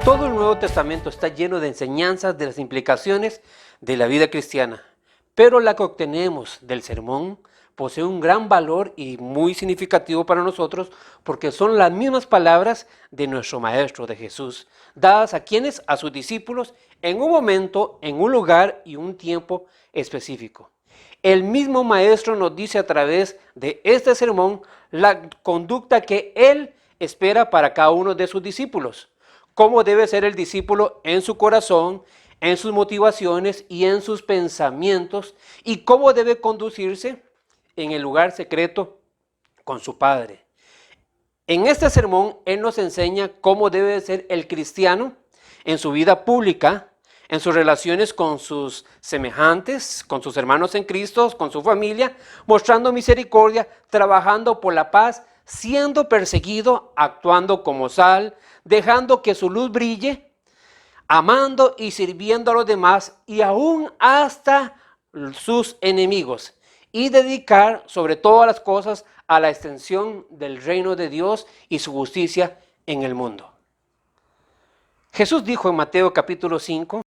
Todo el Nuevo Testamento está lleno de enseñanzas de las implicaciones de la vida cristiana, pero la que obtenemos del sermón posee un gran valor y muy significativo para nosotros porque son las mismas palabras de nuestro Maestro, de Jesús, dadas a quienes, a sus discípulos, en un momento, en un lugar y un tiempo específico. El mismo Maestro nos dice a través de este sermón la conducta que Él espera para cada uno de sus discípulos. Cómo debe ser el discípulo en su corazón, en sus motivaciones y en sus pensamientos, y cómo debe conducirse en el lugar secreto con su Padre. En este sermón, Él nos enseña cómo debe ser el cristiano en su vida pública, en sus relaciones con sus semejantes, con sus hermanos en Cristo, con su familia, mostrando misericordia, trabajando por la paz, siendo perseguido, actuando como sal, dejando que su luz brille, amando y sirviendo a los demás y aún hasta sus enemigos, y dedicar sobre todas las cosas a la extensión del reino de Dios y su justicia en el mundo. Jesús dijo en Mateo capítulo 5,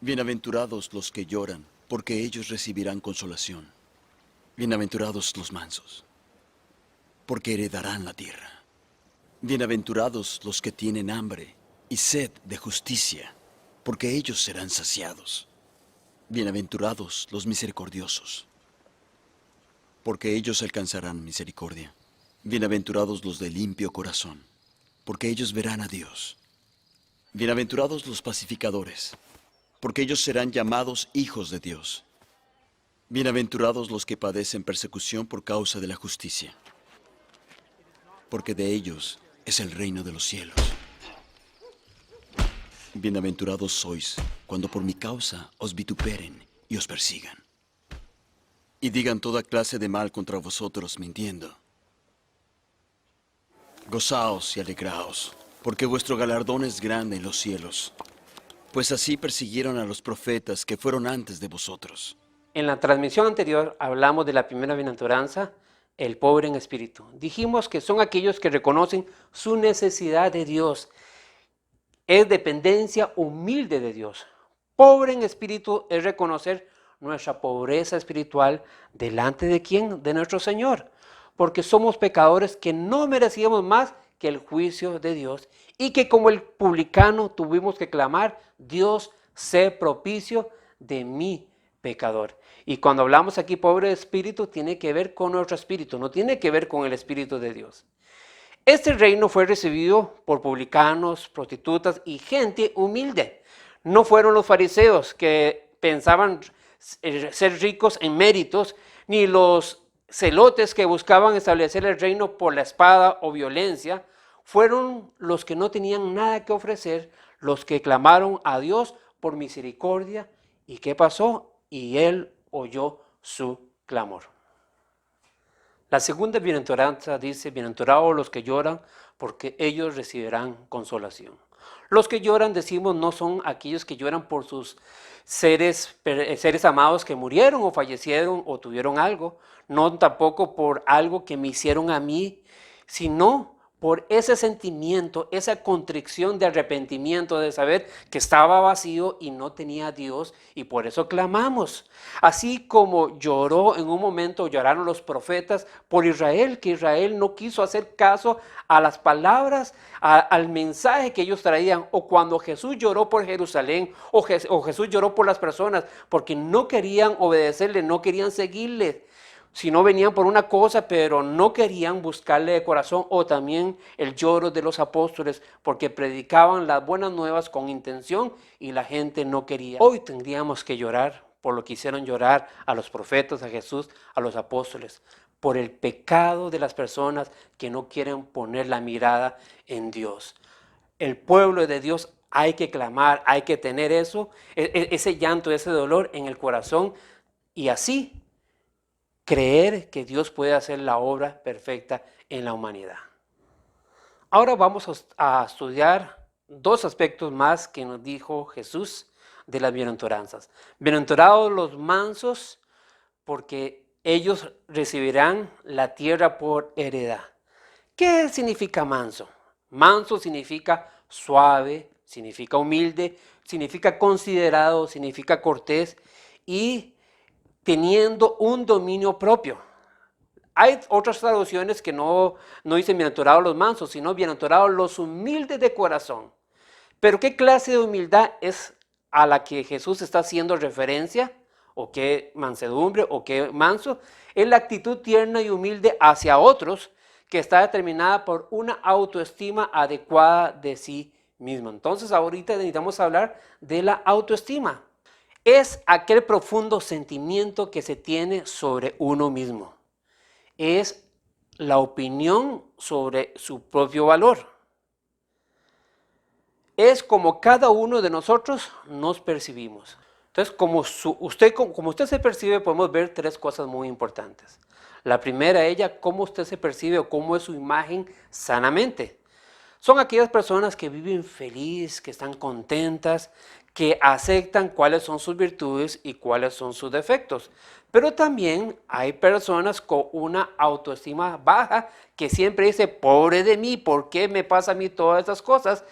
Bienaventurados los que lloran, porque ellos recibirán consolación. Bienaventurados los mansos, porque heredarán la tierra. Bienaventurados los que tienen hambre y sed de justicia, porque ellos serán saciados. Bienaventurados los misericordiosos, porque ellos alcanzarán misericordia. Bienaventurados los de limpio corazón, porque ellos verán a Dios. Bienaventurados los pacificadores, porque ellos serán llamados hijos de Dios. Bienaventurados los que padecen persecución por causa de la justicia, porque de ellos es el reino de los cielos. Bienaventurados sois cuando por mi causa os vituperen y os persigan, y digan toda clase de mal contra vosotros mintiendo. Gozaos y alegraos, porque vuestro galardón es grande en los cielos, pues así persiguieron a los profetas que fueron antes de vosotros. En la transmisión anterior hablamos de la primera bienaventuranza, el pobre en espíritu. Dijimos que son aquellos que reconocen su necesidad de Dios. Es dependencia humilde de Dios. Pobre en espíritu es reconocer nuestra pobreza espiritual delante de ¿quién? De nuestro Señor. Porque somos pecadores que no merecíamos más que el juicio de Dios y que como el publicano tuvimos que clamar, Dios, sé propicio de mí, pecador. Y cuando hablamos aquí pobre de espíritu, tiene que ver con nuestro espíritu, no tiene que ver con el espíritu de Dios. Este reino fue recibido por publicanos, prostitutas y gente humilde. No fueron los fariseos que pensaban ser ricos en méritos, ni los celotes que buscaban establecer el reino por la espada o violencia. Fueron los que no tenían nada que ofrecer, los que clamaron a Dios por misericordia. ¿Y qué pasó? Y Él oyó su clamor. La segunda bienaventuranza dice, bienaventurados los que lloran, porque ellos recibirán consolación. Los que lloran, decimos, no son aquellos que lloran por sus seres amados que murieron o fallecieron o tuvieron algo, no tampoco por algo que me hicieron a mí, sino por ese sentimiento, esa contrición de arrepentimiento, de saber que estaba vacío y no tenía a Dios, y por eso clamamos. Así como lloró en un momento, lloraron los profetas por Israel, que Israel no quiso hacer caso a las palabras, al mensaje que ellos traían, o cuando Jesús lloró por Jerusalén, o Jesús lloró por las personas, porque no querían obedecerle, no querían seguirle. Si no venían por una cosa, pero no querían buscarle de corazón, o también el lloro de los apóstoles, porque predicaban las buenas nuevas con intención y la gente no quería. Hoy tendríamos que llorar por lo que hicieron llorar a los profetas, a Jesús, a los apóstoles, por el pecado de las personas que no quieren poner la mirada en Dios. El pueblo de Dios hay que clamar, hay que tener eso, ese llanto, ese dolor en el corazón, y así creer que Dios puede hacer la obra perfecta en la humanidad. Ahora vamos a estudiar dos aspectos más que nos dijo Jesús de las bienaventuranzas. Bienaventurados los mansos, porque ellos recibirán la tierra por heredad. ¿Qué significa manso? Manso significa suave, significa humilde, significa considerado, significa cortés y teniendo un dominio propio. Hay otras traducciones que no dicen bienaventurados los mansos, sino bienaventurados los humildes de corazón. Pero ¿qué clase de humildad es a la que Jesús está haciendo referencia? ¿O qué mansedumbre? ¿O qué manso? Es la actitud tierna y humilde hacia otros que está determinada por una autoestima adecuada de sí mismo. Entonces ahorita necesitamos hablar de la autoestima. Es aquel profundo sentimiento que se tiene sobre uno mismo. Es la opinión sobre su propio valor. Es como cada uno de nosotros nos percibimos. Entonces, como usted se percibe, podemos ver tres cosas muy importantes. La primera, cómo usted se percibe o cómo es su imagen sanamente. Son aquellas personas que viven feliz, que están contentas, que aceptan cuáles son sus virtudes y cuáles son sus defectos. Pero también hay personas con una autoestima baja que siempre dice, pobre de mí, ¿por qué me pasa a mí todas estas cosas?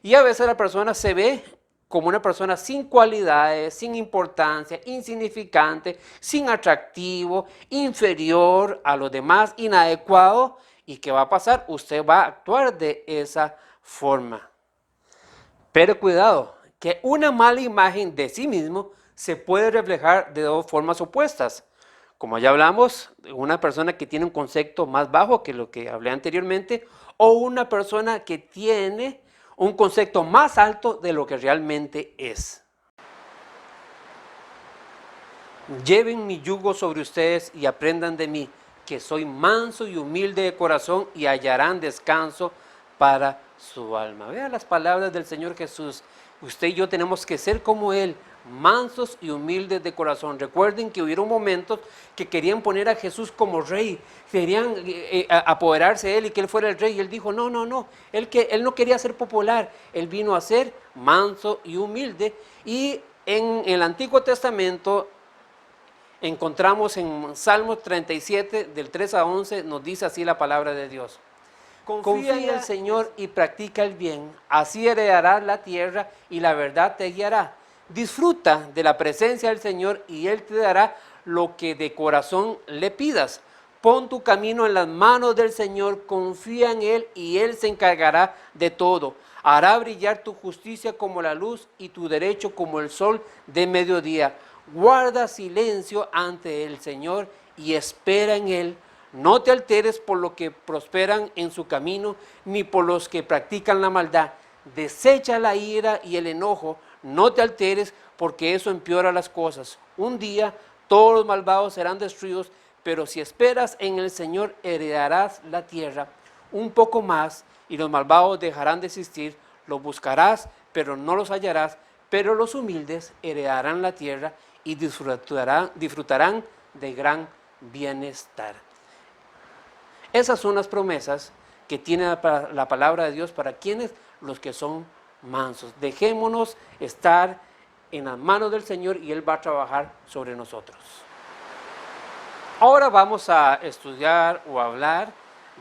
Y a veces la persona se ve como una persona sin cualidades, sin importancia, insignificante, sin atractivo, inferior a los demás, inadecuado. ¿Y qué va a pasar? Usted va a actuar de esa forma. Pero cuidado, que una mala imagen de sí mismo se puede reflejar de dos formas opuestas. Como ya hablamos, una persona que tiene un concepto más bajo que lo que hablé anteriormente, o una persona que tiene un concepto más alto de lo que realmente es. Lleven mi yugo sobre ustedes y aprendan de mí, que soy manso y humilde de corazón, y hallarán descanso para su alma. Vean las palabras del Señor Jesús. Usted y yo tenemos que ser como Él, mansos y humildes de corazón. Recuerden que hubieron momentos que querían poner a Jesús como rey, querían apoderarse de Él y que Él fuera el rey. Y Él dijo, no, Él no quería ser popular, Él vino a ser manso y humilde. Y en el Antiguo Testamento encontramos en Salmos 37, del 3 a 11, nos dice así la palabra de Dios. Confía en el Señor y practica el bien, así heredarás la tierra y la verdad te guiará. Disfruta de la presencia del Señor y Él te dará lo que de corazón le pidas. Pon tu camino en las manos del Señor, confía en Él y Él se encargará de todo. Hará brillar tu justicia como la luz y tu derecho como el sol de mediodía. Guarda silencio ante el Señor y espera en Él. No te alteres por lo que prosperan en su camino, ni por los que practican la maldad. Desecha la ira y el enojo, no te alteres porque eso empeora las cosas. Un día todos los malvados serán destruidos, pero si esperas en el Señor heredarás la tierra. Un poco más y los malvados dejarán de existir, los buscarás, pero no los hallarás, pero los humildes heredarán la tierra y disfrutarán de gran bienestar. Esas son las promesas que tiene la palabra de Dios para quienes, los que son mansos. Dejémonos estar en las manos del Señor y Él va a trabajar sobre nosotros. Ahora vamos a estudiar o hablar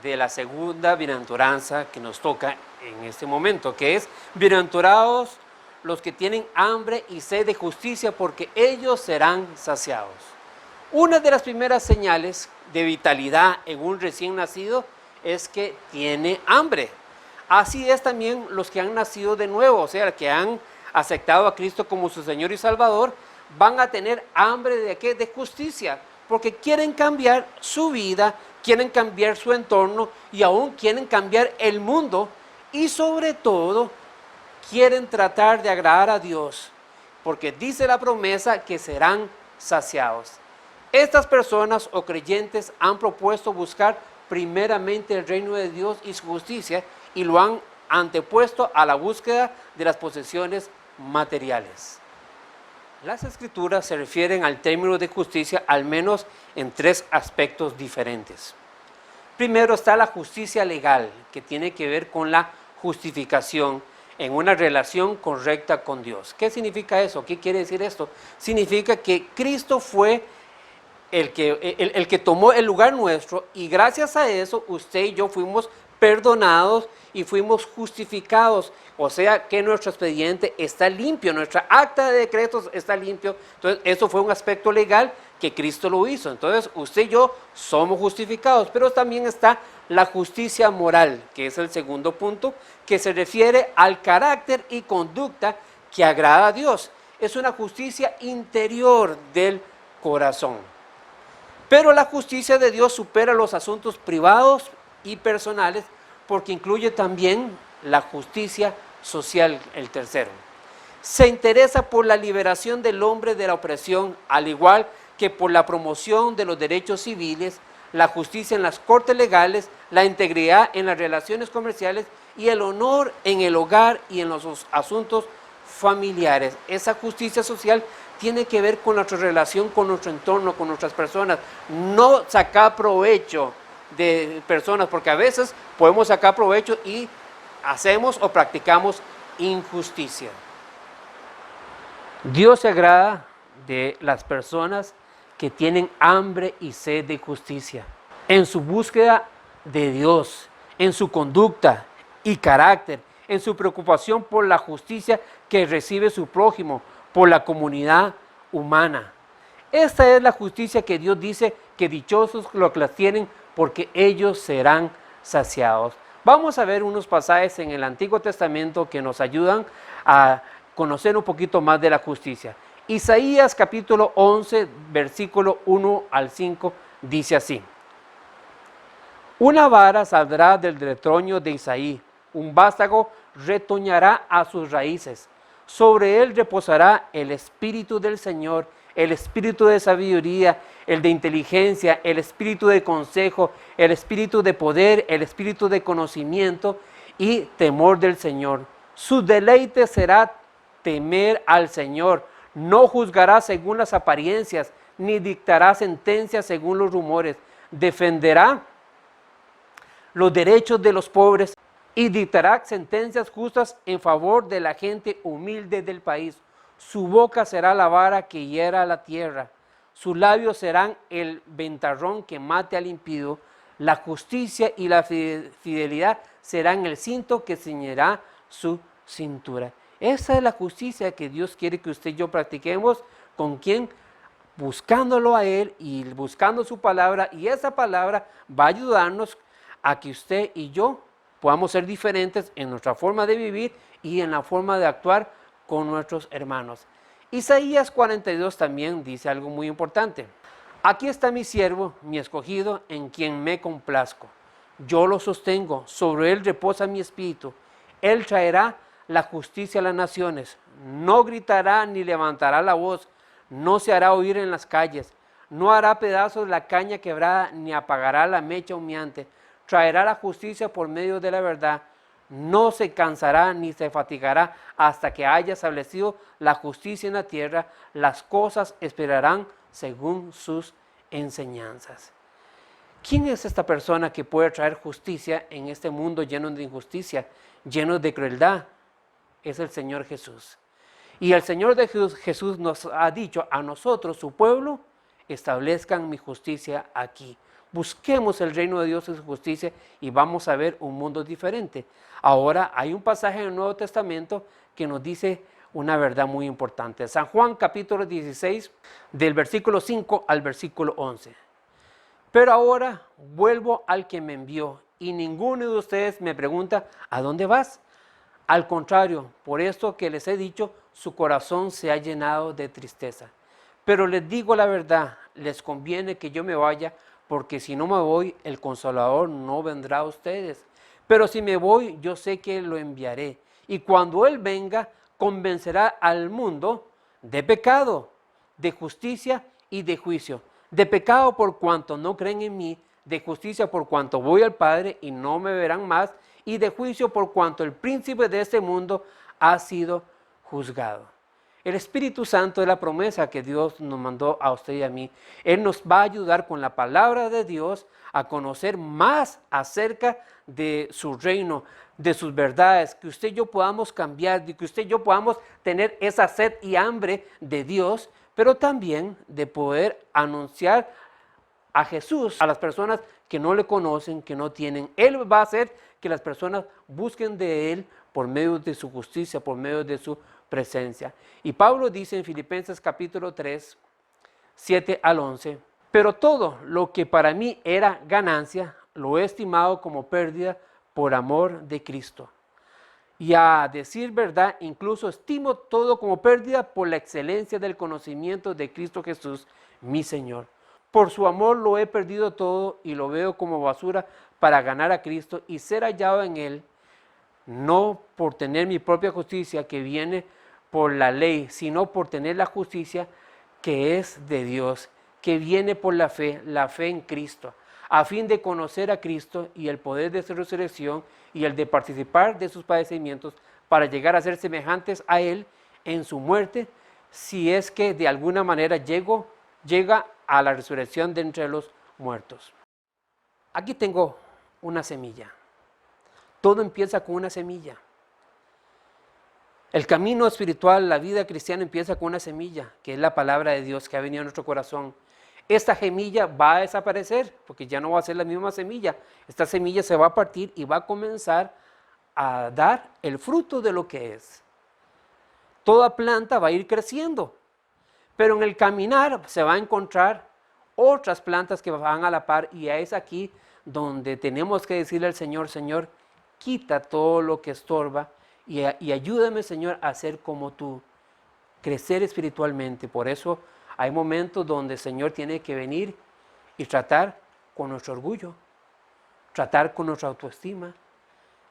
de la segunda bienaventuranza que nos toca en este momento, que es bienaventurados los que tienen hambre y sed de justicia, porque ellos serán saciados. Una de las primeras señales de vitalidad en un recién nacido es que tiene hambre. Así es también los que han nacido de nuevo, o sea, que han aceptado a Cristo como su Señor y Salvador, van a tener hambre ¿de qué? De justicia, porque quieren cambiar su vida, quieren cambiar su entorno y aún quieren cambiar el mundo y sobre todo quieren tratar de agradar a Dios, porque dice la promesa que serán saciados. Estas personas o creyentes han propuesto buscar primeramente el reino de Dios y su justicia y lo han antepuesto a la búsqueda de las posesiones materiales. Las escrituras se refieren al término de justicia al menos en tres aspectos diferentes. Primero está la justicia legal, que tiene que ver con la justificación en una relación correcta con Dios. ¿Qué significa eso? ¿Qué quiere decir esto? Significa que Cristo fue el que tomó el lugar nuestro y gracias a eso usted y yo fuimos perdonados y fuimos justificados. O sea que nuestro expediente está limpio, nuestra acta de decretos está limpio. Entonces, eso fue un aspecto legal que Cristo lo hizo. Entonces, usted y yo somos justificados, pero también está la justicia moral, que es el segundo punto, que se refiere al carácter y conducta que agrada a Dios. Es una justicia interior del corazón. Pero la justicia de Dios supera los asuntos privados y personales porque incluye también la justicia social, el tercero. Se interesa por la liberación del hombre de la opresión, al igual que por la promoción de los derechos civiles, la justicia en las cortes legales, la integridad en las relaciones comerciales y el honor en el hogar y en los asuntos familiares. Esa justicia social tiene que ver con nuestra relación con nuestro entorno, con nuestras personas. No sacar provecho de personas, porque a veces podemos sacar provecho y hacemos o practicamos injusticia. Dios se agrada de las personas que tienen hambre y sed de justicia. En su búsqueda de Dios, en su conducta y carácter, en su preocupación por la justicia que recibe su prójimo, por la comunidad humana. Esta es la justicia que Dios dice que dichosos los que la tienen porque ellos serán saciados. Vamos a ver unos pasajes en el Antiguo Testamento que nos ayudan a conocer un poquito más de la justicia. Isaías capítulo 11, versículo 1 al 5 dice así: una vara saldrá del retoño de Isaí, un vástago retoñará a sus raíces. Sobre él reposará el espíritu del Señor, el espíritu de sabiduría, el de inteligencia, el espíritu de consejo, el espíritu de poder, el espíritu de conocimiento y temor del Señor. Su deleite será temer al Señor. No juzgará según las apariencias, ni dictará sentencias según los rumores. Defenderá los derechos de los pobres y dictará sentencias justas en favor de la gente humilde del país. Su boca será la vara que hiera la tierra, sus labios serán el ventarrón que mate al impío. La justicia y la fidelidad serán el cinto que ceñirá su cintura. Esa es la justicia que Dios quiere que usted y yo practiquemos. ¿Con quién? Buscándolo a Él y buscando su palabra, y esa palabra va a ayudarnos a que usted y yo podamos ser diferentes en nuestra forma de vivir y en la forma de actuar con nuestros hermanos. Isaías 42 también dice algo muy importante. Aquí está mi siervo, mi escogido, en quien me complazco. Yo lo sostengo, sobre él reposa mi espíritu. Él traerá la justicia a las naciones. No gritará ni levantará la voz, no se hará oír en las calles. No hará pedazos la caña quebrada, ni apagará la mecha humeante. Traerá la justicia por medio de la verdad. No se cansará ni se fatigará hasta que haya establecido la justicia en la tierra. Las cosas esperarán según sus enseñanzas. ¿Quién es esta persona que puede traer justicia en este mundo lleno de injusticia, lleno de crueldad? Es el Señor Jesús. Y el Señor de Jesús nos ha dicho a nosotros, su pueblo, establezcan mi justicia aquí. Busquemos el reino de Dios y su justicia y vamos a ver un mundo diferente. Ahora hay un pasaje en el Nuevo Testamento que nos dice una verdad muy importante. San Juan capítulo 16, del versículo 5 al versículo 11. Pero ahora vuelvo al que me envió y ninguno de ustedes me pregunta, ¿a dónde vas? Al contrario, por esto que les he dicho, su corazón se ha llenado de tristeza. Pero les digo la verdad, les conviene que yo me vaya, porque si no me voy, el Consolador no vendrá a ustedes. Pero si me voy, yo sé que lo enviaré. Y cuando Él venga, convencerá al mundo de pecado, de justicia y de juicio. De pecado por cuanto no creen en mí, de justicia por cuanto voy al Padre y no me verán más, y de juicio por cuanto el príncipe de este mundo ha sido juzgado. El Espíritu Santo es la promesa que Dios nos mandó a usted y a mí. Él nos va a ayudar con la palabra de Dios a conocer más acerca de su reino, de sus verdades, que usted y yo podamos cambiar, de que usted y yo podamos tener esa sed y hambre de Dios, pero también de poder anunciar a Jesús a las personas que no le conocen, que no tienen. Él va a hacer que las personas busquen de Él por medio de su justicia, por medio de su presencia. Y Pablo dice en Filipenses capítulo 3, 7 al 11, pero todo lo que para mí era ganancia, lo he estimado como pérdida por amor de Cristo. Y a decir verdad, incluso estimo todo como pérdida por la excelencia del conocimiento de Cristo Jesús, mi Señor. Por su amor lo he perdido todo y lo veo como basura para ganar a Cristo y ser hallado en Él, no por tener mi propia justicia que viene por la ley, sino por tener la justicia que es de Dios, que viene por la fe en Cristo, a fin de conocer a Cristo y el poder de su resurrección y el de participar de sus padecimientos para llegar a ser semejantes a Él en su muerte, si es que de alguna manera llega a la resurrección de entre los muertos. Aquí tengo una semilla. Todo empieza con una semilla. El camino espiritual, la vida cristiana empieza con una semilla, que es la palabra de Dios que ha venido a nuestro corazón. Esta semilla va a desaparecer, porque ya no va a ser la misma semilla. Esta semilla se va a partir y va a comenzar a dar el fruto de lo que es. Toda planta va a ir creciendo, pero en el caminar se va a encontrar otras plantas que van a la par, y es aquí donde tenemos que decirle al Señor: Señor, quita todo lo que estorba y ayúdame, Señor, a ser como tú, crecer espiritualmente. Por eso hay momentos donde el Señor tiene que venir y tratar con nuestro orgullo, tratar con nuestra autoestima,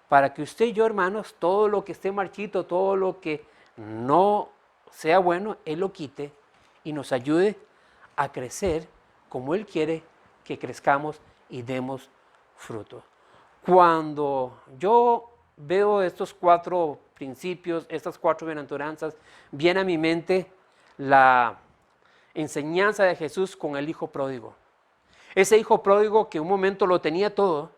para que usted y yo, hermanos, todo lo que esté marchito, todo lo que no sea bueno, Él lo quite y nos ayude a crecer como Él quiere que crezcamos y demos fruto. Cuando yo veo estos 4 principios, estas 4 bienaventuranzas, viene a mi mente la enseñanza de Jesús con el hijo pródigo. Ese hijo pródigo que un momento lo tenía todo,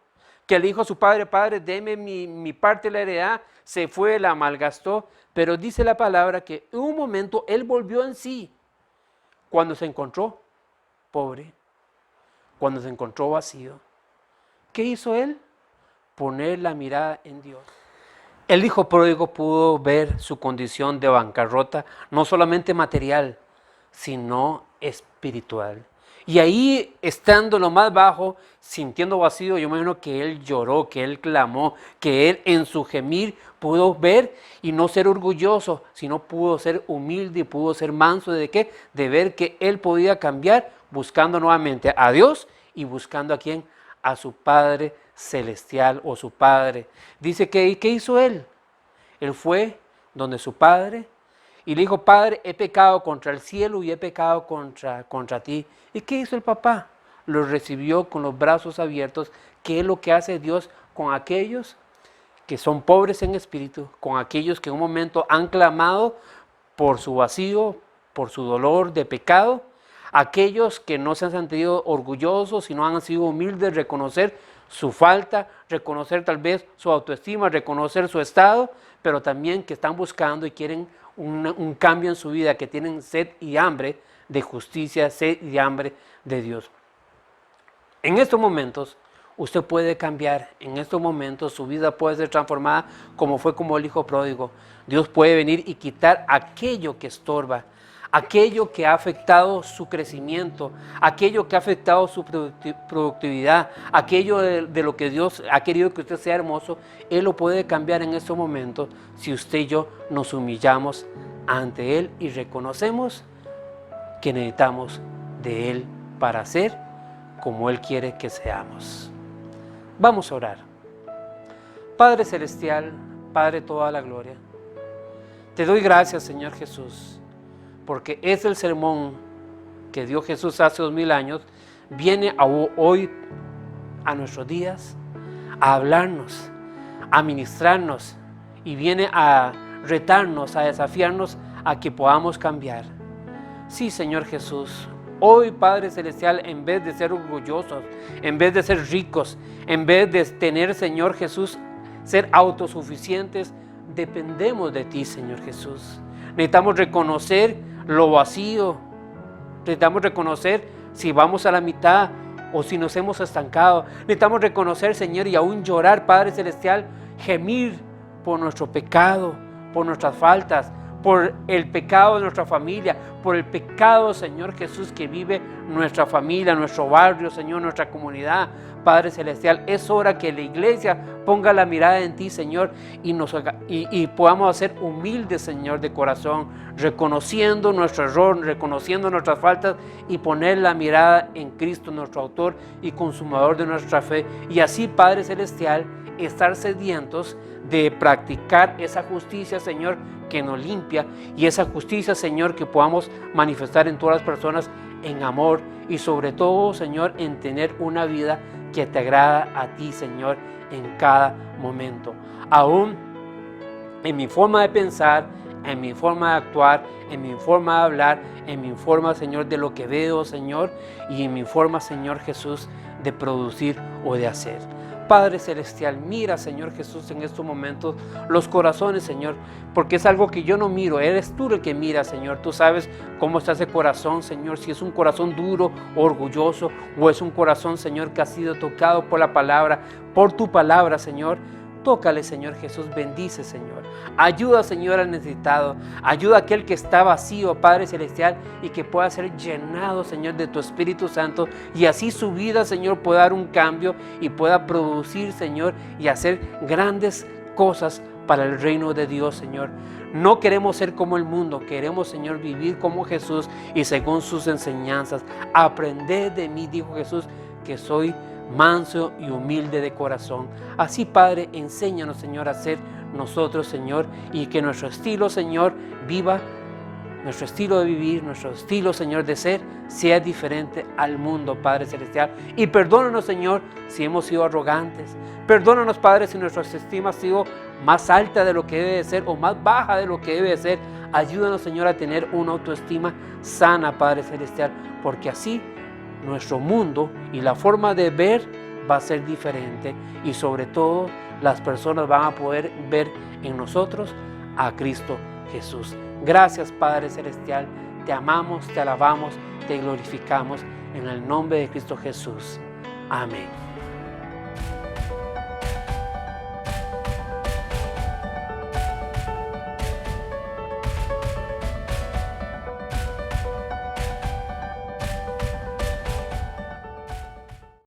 que le dijo a su padre: Padre, deme mi parte de la heredad, se fue, la malgastó, pero dice la palabra que en un momento él volvió en sí, cuando se encontró pobre, cuando se encontró vacío. ¿Qué hizo él? Poner la mirada en Dios. El hijo pródigo pudo ver su condición de bancarrota, no solamente material, sino espiritual. Y ahí, estando lo más bajo, sintiendo vacío, yo me imagino que él lloró, que él clamó, que él en su gemir pudo ver y no ser orgulloso, sino pudo ser humilde y pudo ser manso. ¿De qué? De ver que él podía cambiar buscando nuevamente a Dios y buscando a quién, a su Padre celestial o su Padre. Dice que, ¿qué hizo él? Él fue donde su Padre y le dijo: Padre, he pecado contra el cielo y he pecado contra ti. ¿Y qué hizo el papá? Lo recibió con los brazos abiertos, que es lo que hace Dios con aquellos que son pobres en espíritu, con aquellos que en un momento han clamado por su vacío, por su dolor de pecado, aquellos que no se han sentido orgullosos, sino han sido humildes, reconocer su falta, reconocer tal vez su autoestima, reconocer su estado, pero también que están buscando y quieren un cambio en su vida, que tienen sed y hambre de justicia, sed y hambre de Dios. En estos momentos usted puede cambiar, en estos momentos su vida puede ser transformada como fue como el hijo pródigo. Dios puede venir y quitar aquello que estorba, aquello que ha afectado su crecimiento, aquello que ha afectado su productividad, aquello de lo que Dios ha querido que usted sea hermoso. Él lo puede cambiar en estos momentos si usted y yo nos humillamos ante Él y reconocemos que necesitamos de Él para ser como Él quiere que seamos. Vamos a orar. Padre celestial, Padre de toda la gloria, te doy gracias, Señor Jesús, porque es el sermón que dio Jesús hace 2000 años, viene hoy a nuestros días a hablarnos, a ministrarnos, y viene a retarnos, a desafiarnos a que podamos cambiar. Sí, Señor Jesús, hoy, Padre Celestial, en vez de ser orgullosos, en vez de ser ricos, en vez de tener, Señor Jesús, ser autosuficientes, dependemos de ti, Señor Jesús. Necesitamos reconocer lo vacío, necesitamos reconocer si vamos a la mitad o si nos hemos estancado. Necesitamos reconocer, Señor, y aún llorar, Padre Celestial, gemir por nuestro pecado, por nuestras faltas, por el pecado de nuestra familia, por el pecado, Señor Jesús, que vive nuestra familia, nuestro barrio, Señor, nuestra comunidad. Padre Celestial, es hora que la iglesia ponga la mirada en ti, Señor, y podamos ser humildes, Señor, de corazón, reconociendo nuestro error, reconociendo nuestras faltas y poner la mirada en Cristo, nuestro autor y consumador de nuestra fe. Y así, Padre Celestial, estar sedientos de practicar esa justicia, Señor, que nos limpia, y esa justicia, Señor, que podamos manifestar en todas las personas en amor y sobre todo, Señor, en tener una vida que te agrada a ti, Señor, en cada momento. Aún en mi forma de pensar, en mi forma de actuar, en mi forma de hablar, en mi forma, Señor, de lo que veo, Señor, y en mi forma, Señor Jesús, de producir o de hacer. Padre Celestial, mira, Señor Jesús, en estos momentos los corazones, Señor, porque es algo que yo no miro, eres tú el que mira, Señor. Tú sabes cómo está ese corazón, Señor, si es un corazón duro, orgulloso, o es un corazón, Señor, que ha sido tocado por la palabra, por tu palabra, Señor. Tócale, Señor Jesús, bendice, Señor. Ayuda, Señor, al necesitado. Ayuda a aquel que está vacío, Padre Celestial, y que pueda ser llenado, Señor, de tu Espíritu Santo. Y así su vida, Señor, pueda dar un cambio y pueda producir, Señor, y hacer grandes cosas para el reino de Dios, Señor. No queremos ser como el mundo, queremos, Señor, vivir como Jesús y según sus enseñanzas. Aprended de mí, dijo Jesús, que soy manso y humilde de corazón. Así, Padre, enséñanos, Señor, a ser nosotros, Señor, y que nuestro estilo, Señor, viva, nuestro estilo de vivir, nuestro estilo, Señor, de ser, sea diferente al mundo, Padre Celestial. Y perdónanos, Señor, si hemos sido arrogantes. Perdónanos, Padre, si nuestra autoestima ha sido más alta de lo que debe de ser o más baja de lo que debe de ser. Ayúdanos, Señor, a tener una autoestima sana, Padre Celestial, porque así nuestro mundo y la forma de ver va a ser diferente y sobre todo las personas van a poder ver en nosotros a Cristo Jesús. Gracias, Padre Celestial, te amamos, te alabamos, te glorificamos en el nombre de Cristo Jesús. Amén.